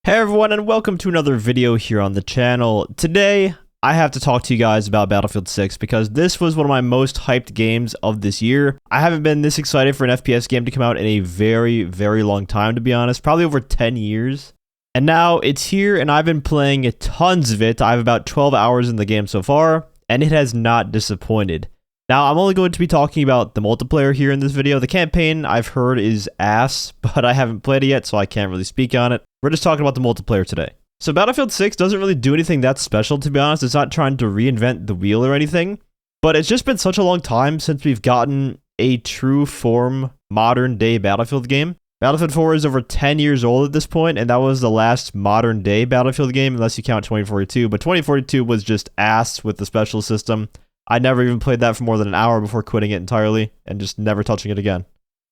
Hey everyone, and welcome to another video here on the channel. Today, I have to talk to you guys about Battlefield 6 because this was one of my most hyped games of this year. I haven't been this excited for an FPS game to come out in a very, very long time, to be honest. Probably over 10 years. And now it's here, and I've been playing tons of it. I have about 12 hours in the game so far, and it has not disappointed. Now, I'm only going to be talking about the multiplayer here in this video. The campaign, I've heard, is ass, but I haven't played it yet, so I can't really speak on it. We're just talking about the multiplayer today. So Battlefield 6 doesn't really do anything that special, to be honest. It's not trying to reinvent the wheel or anything, but it's just been such a long time since we've gotten a true form, modern-day Battlefield game. Battlefield 4 is over 10 years old at this point, and that was the last modern-day Battlefield game, unless you count 2042, but 2042 was just ass with the special system. I never even played that for more than an hour before quitting it entirely and just never touching it again.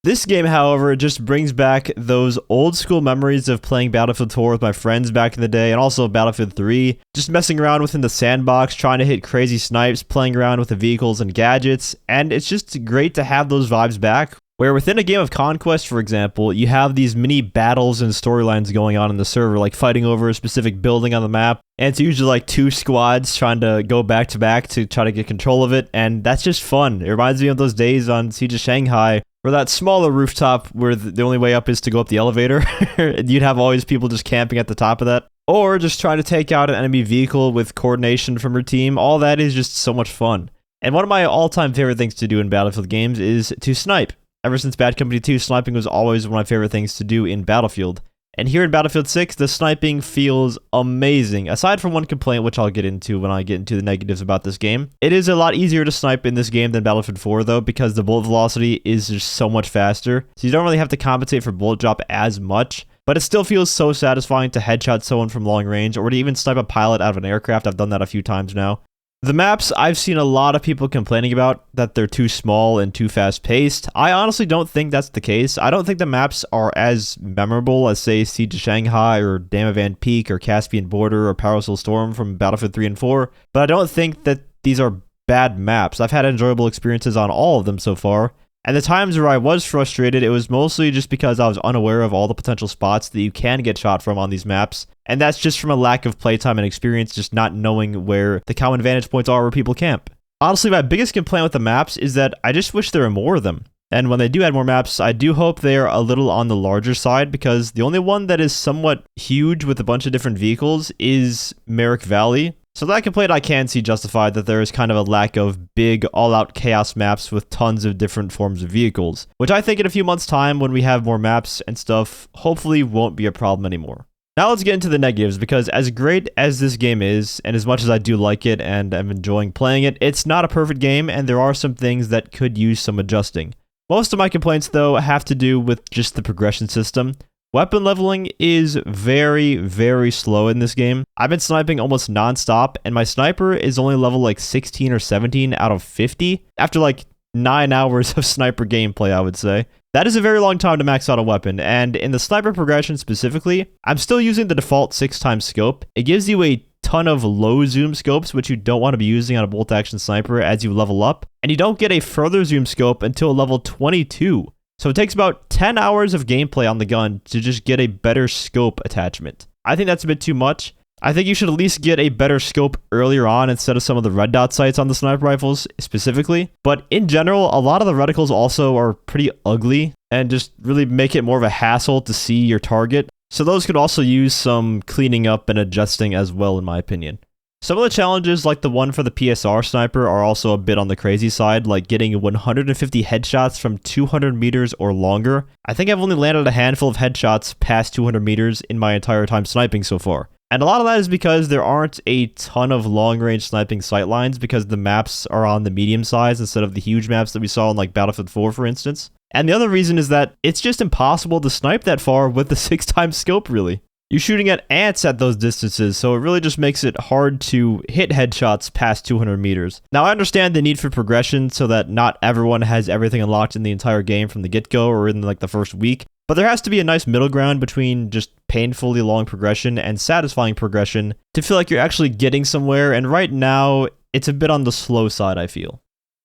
This game, however, just brings back those old school memories of playing Battlefield 4 with my friends back in the day, and also Battlefield 3, just messing around within the sandbox, trying to hit crazy snipes, playing around with the vehicles and gadgets, and it's just great to have those vibes back. Where within a game of Conquest, for example, you have these mini battles and storylines going on in the server, like fighting over a specific building on the map, and it's usually like two squads trying to go back to back to try to get control of it, and that's just fun. It reminds me of those days on Siege of Shanghai, where that smaller rooftop where the only way up is to go up the elevator, and you'd have all these people just camping at the top of that, or just trying to take out an enemy vehicle with coordination from your team. All that is just so much fun. And one of my all-time favorite things to do in Battlefield games is to snipe. Ever since Bad Company 2, sniping was always one of my favorite things to do in Battlefield. And here in Battlefield 6, the sniping feels amazing. Aside from one complaint, which I'll get into when I get into the negatives about this game. It is a lot easier to snipe in this game than Battlefield 4, though, because the bullet velocity is just so much faster. So you don't really have to compensate for bullet drop as much. But it still feels so satisfying to headshot someone from long range, or to even snipe a pilot out of an aircraft. I've done that a few times now. The maps, I've seen a lot of people complaining about that they're too small and too fast-paced. I honestly don't think that's the case. I don't think the maps are as memorable as, say, Siege of Shanghai or Dam of Van Peak or Caspian Border or Parasol Storm from Battlefield 3 and 4, but I don't think that these are bad maps. I've had enjoyable experiences on all of them so far. And the times where I was frustrated, it was mostly just because I was unaware of all the potential spots that you can get shot from on these maps. And that's just from a lack of playtime and experience, just not knowing where the common vantage points are where people camp. Honestly, my biggest complaint with the maps is that I just wish there were more of them. And when they do add more maps, I do hope they are a little on the larger side, because the only one that is somewhat huge with a bunch of different vehicles is Merrick Valley. So that complaint I can see justified, that there is kind of a lack of big, all-out chaos maps with tons of different forms of vehicles, which I think in a few months' time, when we have more maps and stuff, hopefully won't be a problem anymore. Now let's get into the negatives, because as great as this game is, and as much as I do like it and I'm enjoying playing it, it's not a perfect game, and there are some things that could use some adjusting. Most of my complaints, though, have to do with just the progression system. Weapon leveling is very, very slow in this game. I've been sniping almost non-stop, and my sniper is only level like 16 or 17 out of 50 after like 9 hours of sniper gameplay, I would say. That is a very long time to max out a weapon, and in the sniper progression specifically, I'm still using the default 6x scope. It gives you a ton of low zoom scopes, which you don't want to be using on a bolt action sniper as you level up, and you don't get a further zoom scope until level 22. So it takes about 10 hours of gameplay on the gun to just get a better scope attachment. I think that's a bit too much. I think you should at least get a better scope earlier on instead of some of the red dot sights on the sniper rifles specifically. But in general, a lot of the reticles also are pretty ugly and just really make it more of a hassle to see your target. So those could also use some cleaning up and adjusting as well, in my opinion. Some of the challenges, like the one for the PSR sniper, are also a bit on the crazy side, like getting 150 headshots from 200 meters or longer. I think I've only landed a handful of headshots past 200 meters in my entire time sniping so far. And a lot of that is because there aren't a ton of long-range sniping sightlines, because the maps are on the medium size instead of the huge maps that we saw in like Battlefield 4, for instance. And the other reason is that it's just impossible to snipe that far with the 6x scope, really. You're shooting at ants at those distances, so it really just makes it hard to hit headshots past 200 meters. Now, I understand the need for progression so that not everyone has everything unlocked in the entire game from the get-go or in like the first week, but there has to be a nice middle ground between just painfully long progression and satisfying progression to feel like you're actually getting somewhere, and right now, it's a bit on the slow side, I feel.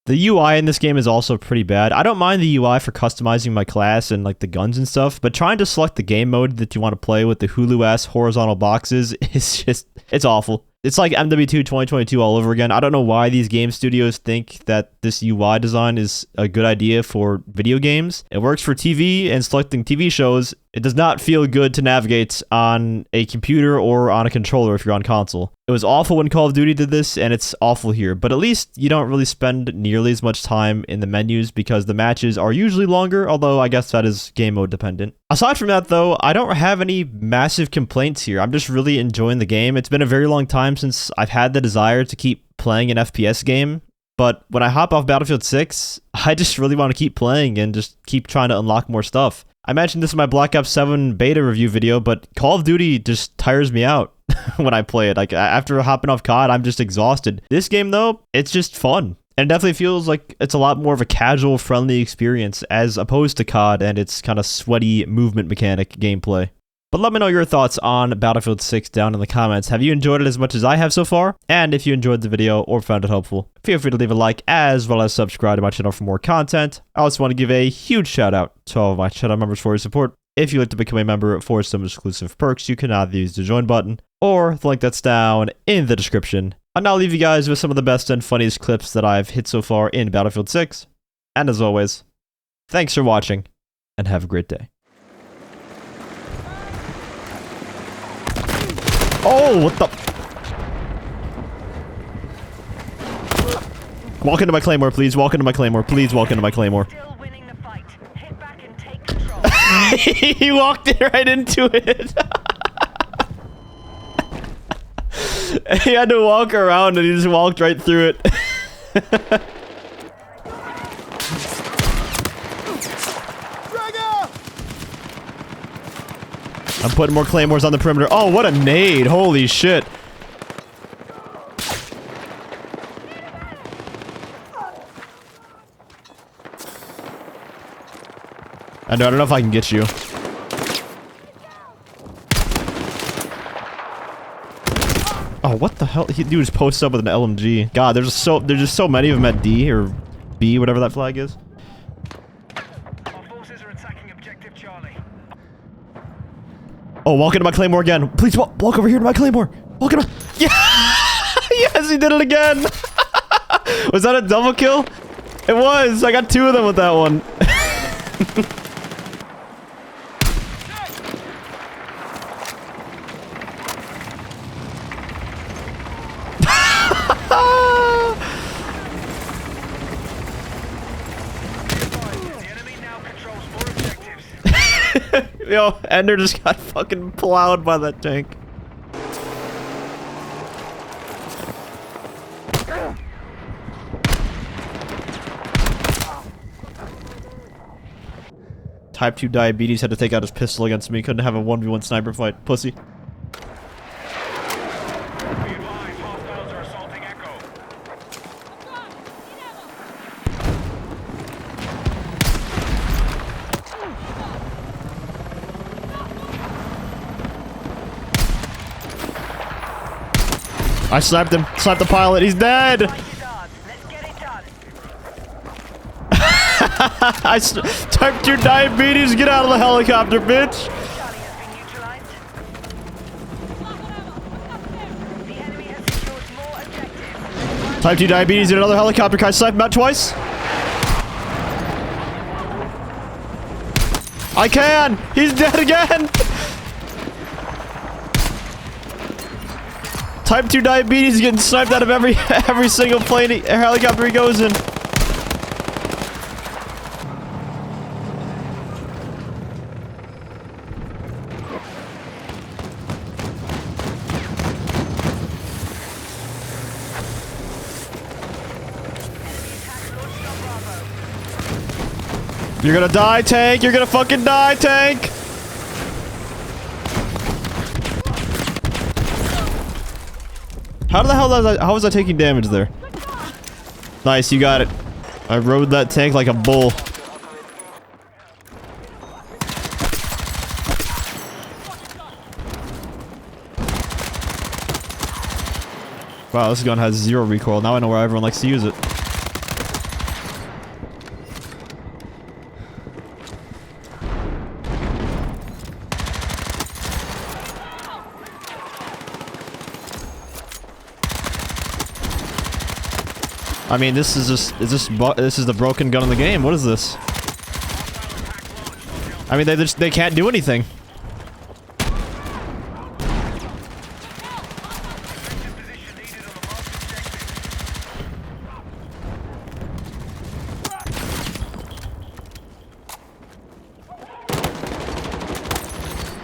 The UI in this game is also pretty bad. I don't mind the UI for customizing my class and like the guns and stuff, but trying to select the game mode that you want to play with the Hulu-ass horizontal boxes is just, it's awful. It's like MW2 2022 all over again. I don't know why these game studios think that this UI design is a good idea for video games. It works for TV and selecting TV shows. It does not feel good to navigate on a computer or on a controller if you're on console. It was awful when Call of Duty did this, and it's awful here. But at least you don't really spend nearly as much time in the menus because the matches are usually longer, although I guess that is game mode dependent. Aside from that, though, I don't have any massive complaints here. I'm just really enjoying the game. It's been a very long time since I've had the desire to keep playing an FPS game. But when I hop off Battlefield 6, I just really want to keep playing and just keep trying to unlock more stuff. I mentioned this in my Black Ops 7 beta review video, but Call of Duty just tires me out when I play it. Like, after hopping off COD, I'm just exhausted. This game, though, it's just fun. And it definitely feels like it's a lot more of a casual, friendly experience as opposed to COD and its kind of sweaty movement mechanic gameplay. But let me know your thoughts on Battlefield 6 down in the comments. Have you enjoyed it as much as I have so far? And if you enjoyed the video or found it helpful, feel free to leave a like as well as subscribe to my channel for more content. I also want to give a huge shout out to all of my channel members for your support. If you'd like to become a member for some exclusive perks, you can either use the join button or the link that's down in the description. I'll now leave you guys with some of the best and funniest clips that I've hit so far in Battlefield 6. And as always, thanks for watching and have a great day. Oh, what the? Walk into my claymore, please. Walk into my claymore. Please walk into my claymore. Still winning the fight. Hit back and take control. He walked right into it. He had to walk around and he just walked right through it. I'm putting more claymores on the perimeter. Oh, what a nade. Holy shit. I don't know if I can get you. Oh, what the hell? He dude just posted up with an LMG. God, there's just so many of them at D or B, whatever that flag is. Our forces are attacking objective Charlie. Oh, walk into my claymore again. Please walk over here to my claymore. Walk into my... Yeah! Yes, he did it again! Was that a double kill? It was! I got 2 of them with that one. The enemy now controls more objectives. Yo, Ender just got fucking plowed by that tank. Type 2 diabetes had to take out his pistol against me. Couldn't have a 1v1 sniper fight. Pussy. Be advised, hostiles are assaulting Echo. I sniped him. Sniped the pilot. He's dead. Let's get it done. Type 2 diabetes. Get out of the helicopter, bitch. Charlie has been neutralized. The enemy has secured more objectives. Type 2 diabetes in another helicopter. Can I snipe him out twice? I can! He's dead again! Type 2 diabetes is getting sniped out of every single plane helicopter he goes in. You're gonna die, tank! You're gonna fucking die, tank! How the hell how was I taking damage there? Nice, you got it. I rode that tank like a bull. Wow, this gun has 0 recoil. Now I know where everyone likes to use it. I mean, this is just, this is the broken gun in the game. What is this? I mean, they can't do anything.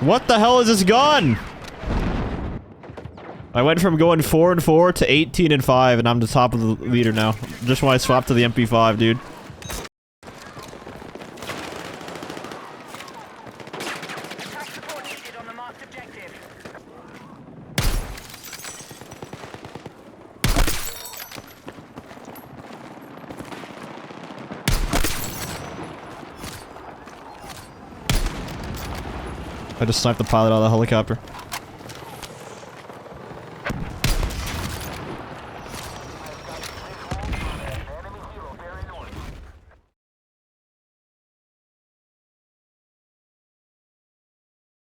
What the hell is this gun? I went from going 4-4 to 18-5, and I'm the top of the leader now. Just when I swapped to the MP5, dude. Attack support needed on the marked objective. I just sniped the pilot out of the helicopter.